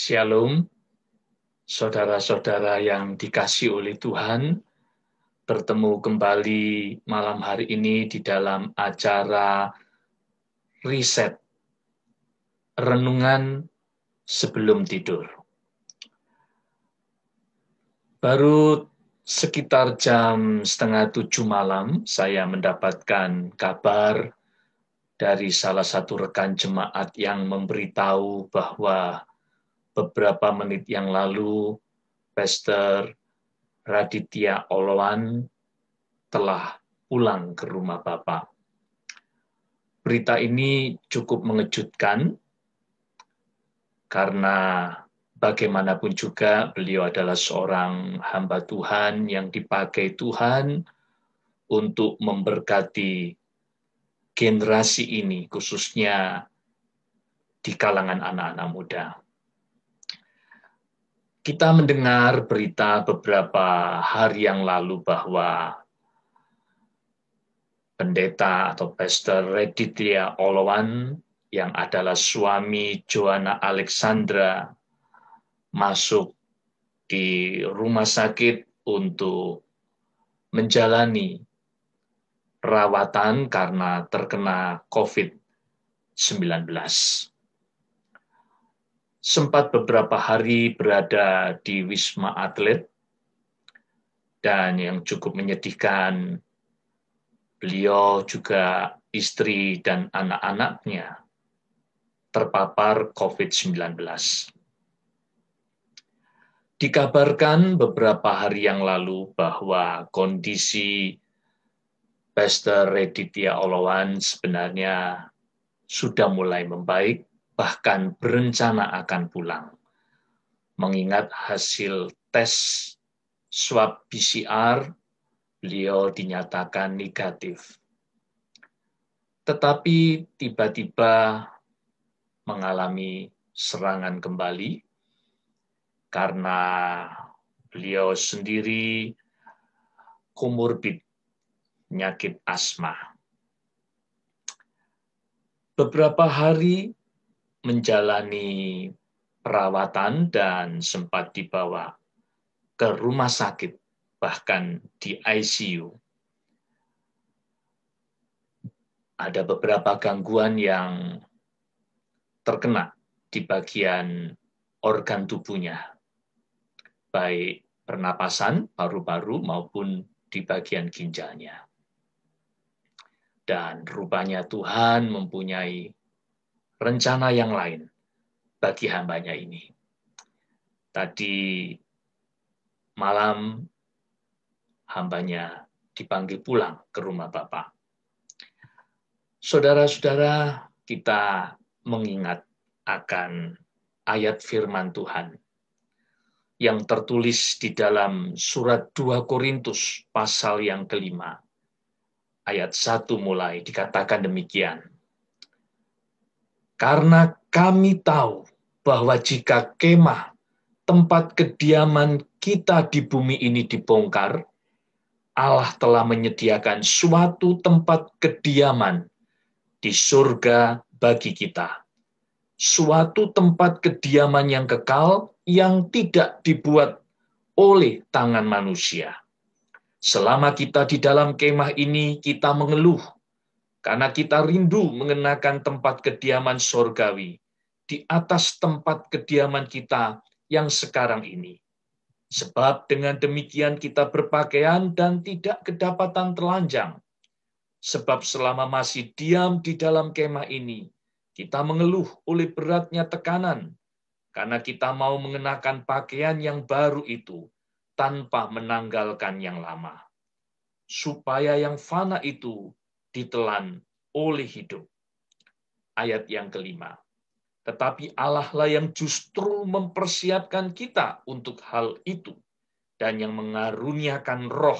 Shalom, saudara-saudara yang dikasihi oleh Tuhan, bertemu kembali malam hari ini di dalam acara riset renungan sebelum tidur. Baru sekitar jam 6:30 malam, saya mendapatkan kabar dari salah satu rekan jemaat yang memberitahu bahwa beberapa menit yang lalu, Pastor Raditya Oloan telah pulang ke rumah Bapak. Berita ini cukup mengejutkan karena bagaimanapun juga beliau adalah seorang hamba Tuhan yang dipakai Tuhan untuk memberkati generasi ini, khususnya di kalangan anak-anak muda. Kita mendengar berita beberapa hari yang lalu bahwa pendeta atau Pastor Raditya Oloan yang adalah suami Joanna Alexandra masuk di rumah sakit untuk menjalani perawatan karena terkena COVID-19. Sempat beberapa hari berada di Wisma Atlet, dan yang cukup menyedihkan, beliau juga istri dan anak-anaknya terpapar COVID-19. Dikabarkan beberapa hari yang lalu bahwa kondisi Pastor Raditya Oloan sebenarnya sudah mulai membaik, bahkan berencana akan pulang. Mengingat hasil tes swab PCR, beliau dinyatakan negatif. Tetapi tiba-tiba mengalami serangan kembali karena beliau sendiri komorbid penyakit asma. Beberapa hari menjalani perawatan dan sempat dibawa ke rumah sakit, bahkan di ICU. Ada beberapa gangguan yang terkena di bagian organ tubuhnya, baik pernapasan, paru-paru, maupun di bagian ginjalnya. Dan rupanya Tuhan mempunyai rencana yang lain bagi hambanya ini. Tadi malam hambanya dipanggil pulang ke rumah Bapak. Saudara-saudara, kita mengingat akan ayat firman Tuhan yang tertulis di dalam surat 2 Korintus pasal yang ke-5. Ayat 1 mulai dikatakan demikian. Karena kami tahu bahwa jika kemah tempat kediaman kita di bumi ini dibongkar, Allah telah menyediakan suatu tempat kediaman di surga bagi kita. Suatu tempat kediaman yang kekal yang tidak dibuat oleh tangan manusia. Selama kita di dalam kemah ini, kita mengeluh karena kita rindu mengenakan tempat kediaman surgawi di atas tempat kediaman kita yang sekarang ini. Sebab dengan demikian kita berpakaian dan tidak kedapatan telanjang. Sebab selama masih diam di dalam kemah ini, kita mengeluh oleh beratnya tekanan, karena kita mau mengenakan pakaian yang baru itu tanpa menanggalkan yang lama, supaya yang fana itu ditelan oleh hidup. Ayat yang ke-5. Tetapi Allah lah yang justru mempersiapkan kita untuk hal itu, dan yang mengaruniakan roh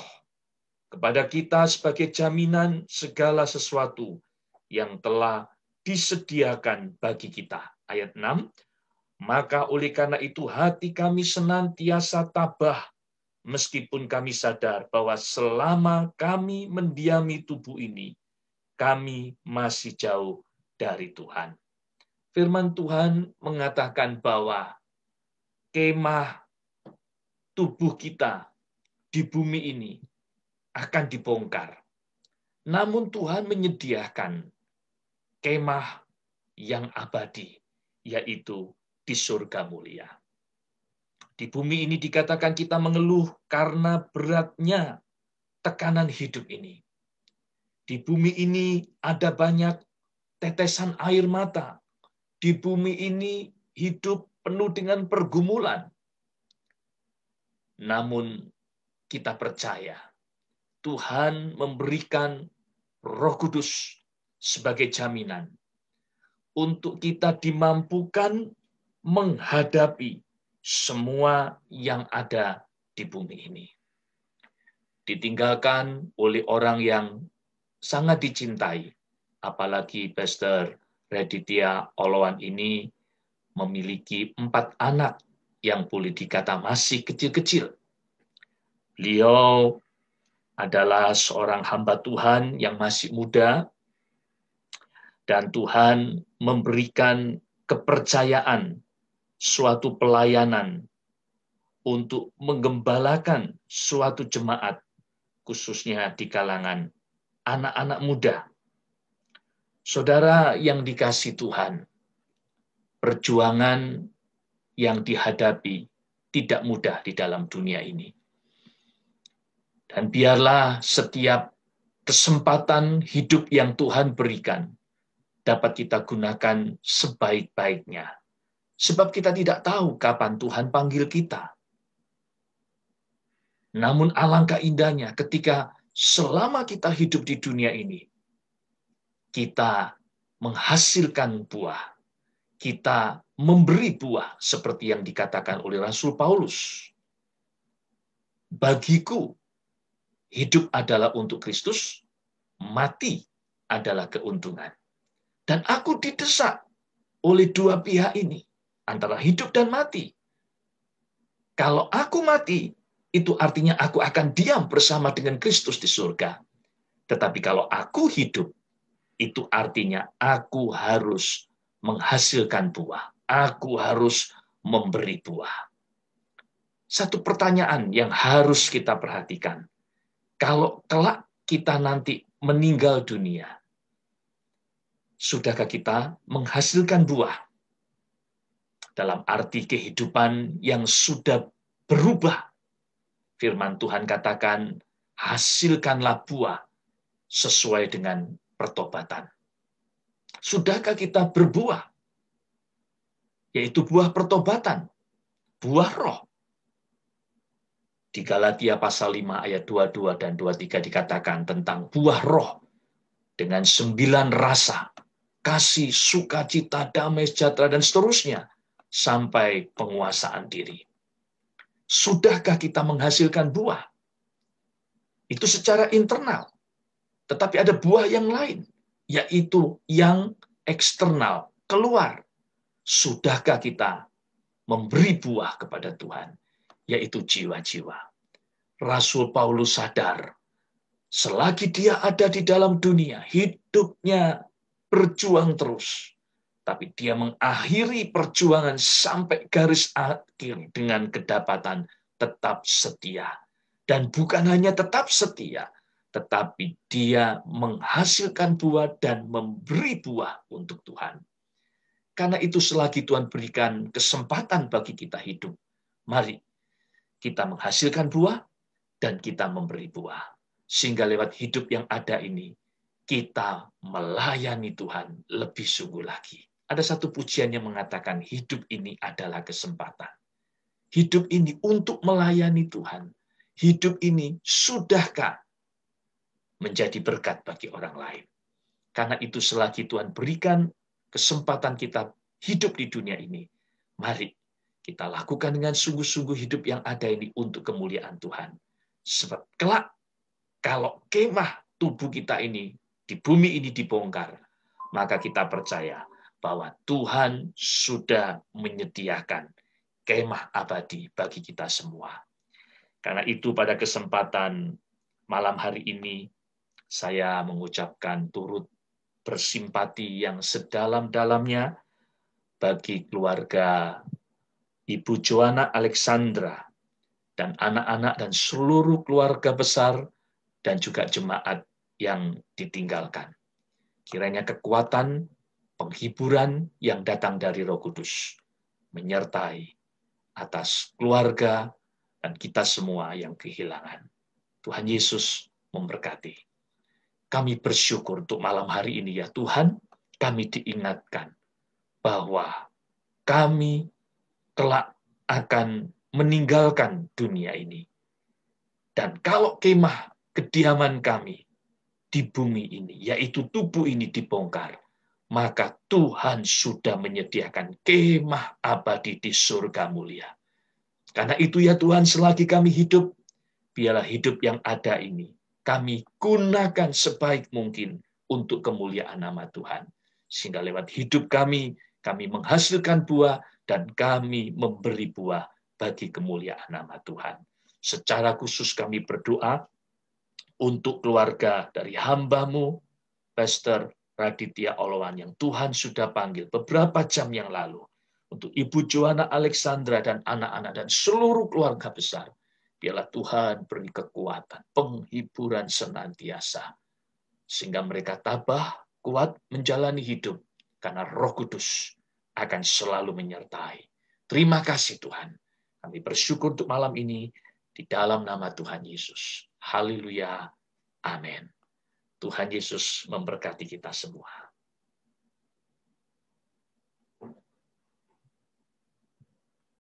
kepada kita sebagai jaminan segala sesuatu yang telah disediakan bagi kita. Ayat 6. Maka oleh karena itu hati kami senantiasa tabah, meskipun kami sadar bahwa selama kami mendiami tubuh ini, kami masih jauh dari Tuhan. Firman Tuhan mengatakan bahwa kemah tubuh kita di bumi ini akan dibongkar. Namun Tuhan menyediakan kemah yang abadi, yaitu di surga mulia. Di bumi ini dikatakan kita mengeluh karena beratnya tekanan hidup ini. Di bumi ini ada banyak tetesan air mata. Di bumi ini hidup penuh dengan pergumulan. Namun kita percaya Tuhan memberikan Roh Kudus sebagai jaminan untuk kita dimampukan menghadapi semua yang ada di bumi ini. Ditinggalkan oleh orang yang sangat dicintai, apalagi Pastor Raditya Oloan ini memiliki 4 anak yang boleh dikata masih kecil-kecil. Beliau adalah seorang hamba Tuhan yang masih muda, dan Tuhan memberikan kepercayaan suatu pelayanan untuk menggembalakan suatu jemaat, khususnya di kalangan anak-anak muda. Saudara yang dikasihi Tuhan, perjuangan yang dihadapi tidak mudah di dalam dunia ini. Dan biarlah setiap kesempatan hidup yang Tuhan berikan dapat kita gunakan sebaik-baiknya. Sebab kita tidak tahu kapan Tuhan panggil kita. Namun alangkah indahnya ketika selama kita hidup di dunia ini, kita menghasilkan buah. Kita memberi buah seperti yang dikatakan oleh Rasul Paulus. Bagiku, hidup adalah untuk Kristus, mati adalah keuntungan. Dan aku didesak oleh dua pihak ini, antara hidup dan mati. Kalau aku mati, itu artinya aku akan diam bersama dengan Kristus di surga. Tetapi kalau aku hidup, itu artinya aku harus menghasilkan buah. Aku harus memberi buah. Satu pertanyaan yang harus kita perhatikan. Kalau kelak kita nanti meninggal dunia, sudahkah kita menghasilkan buah? Dalam arti kehidupan yang sudah berubah. Firman Tuhan katakan, hasilkanlah buah sesuai dengan pertobatan. Sudahkah kita berbuah? Yaitu buah pertobatan, buah roh. Di Galatia pasal 5 ayat 22 dan 23 dikatakan tentang buah roh dengan 9 rasa, kasih, sukacita, damai, sejahtera, dan seterusnya, sampai penguasaan diri. Sudahkah kita menghasilkan buah? Itu secara internal. Tetapi ada buah yang lain, yaitu yang eksternal, keluar. Sudahkah kita memberi buah kepada Tuhan, yaitu jiwa-jiwa? Rasul Paulus sadar, selagi dia ada di dalam dunia, hidupnya berjuang terus. Tapi dia mengakhiri perjuangan sampai garis akhir dengan kedapatan tetap setia. Dan bukan hanya tetap setia, tetapi dia menghasilkan buah dan memberi buah untuk Tuhan. Karena itu selagi Tuhan berikan kesempatan bagi kita hidup, mari kita menghasilkan buah dan kita memberi buah. Sehingga lewat hidup yang ada ini, kita melayani Tuhan lebih sungguh lagi. Ada satu pujian yang mengatakan hidup ini adalah kesempatan. Hidup ini untuk melayani Tuhan. Hidup ini sudahkah menjadi berkat bagi orang lain. Karena itu selagi Tuhan berikan kesempatan kita hidup di dunia ini, mari kita lakukan dengan sungguh-sungguh hidup yang ada ini untuk kemuliaan Tuhan. Sebab kelak, kalau kemah tubuh kita ini di bumi ini dibongkar, maka kita percaya bahwa Tuhan sudah menyediakan kemah abadi bagi kita semua. Karena itu pada kesempatan malam hari ini, saya mengucapkan turut bersimpati yang sedalam-dalamnya bagi keluarga Ibu Joanna Alexandra, dan anak-anak dan seluruh keluarga besar, dan juga jemaat yang ditinggalkan. Kiranya kekuatan, penghiburan yang datang dari Roh Kudus menyertai atas keluarga dan kita semua yang kehilangan. Tuhan Yesus memberkati. Kami bersyukur untuk malam hari ini ya Tuhan, kami diingatkan bahwa kami kelak akan meninggalkan dunia ini. Dan kalau kemah kediaman kami di bumi ini, yaitu tubuh ini dibongkar, maka Tuhan sudah menyediakan kemah abadi di surga mulia. Karena itu ya Tuhan, selagi kami hidup, biarlah hidup yang ada ini kami gunakan sebaik mungkin untuk kemuliaan nama Tuhan. Sehingga lewat hidup kami menghasilkan buah dan kami memberi buah bagi kemuliaan nama Tuhan. Secara khusus kami berdoa untuk keluarga dari hamba-Mu, Pastor Raditya Oloan yang Tuhan sudah panggil beberapa jam yang lalu. Untuk Ibu Joanna Alexandra dan anak-anak dan seluruh keluarga besar. Biarlah Tuhan beri kekuatan, penghiburan senantiasa. Sehingga mereka tabah, kuat menjalani hidup. Karena Roh Kudus akan selalu menyertai. Terima kasih Tuhan. Kami bersyukur untuk malam ini di dalam nama Tuhan Yesus. Haleluya. Amin. Tuhan Yesus memberkati kita semua.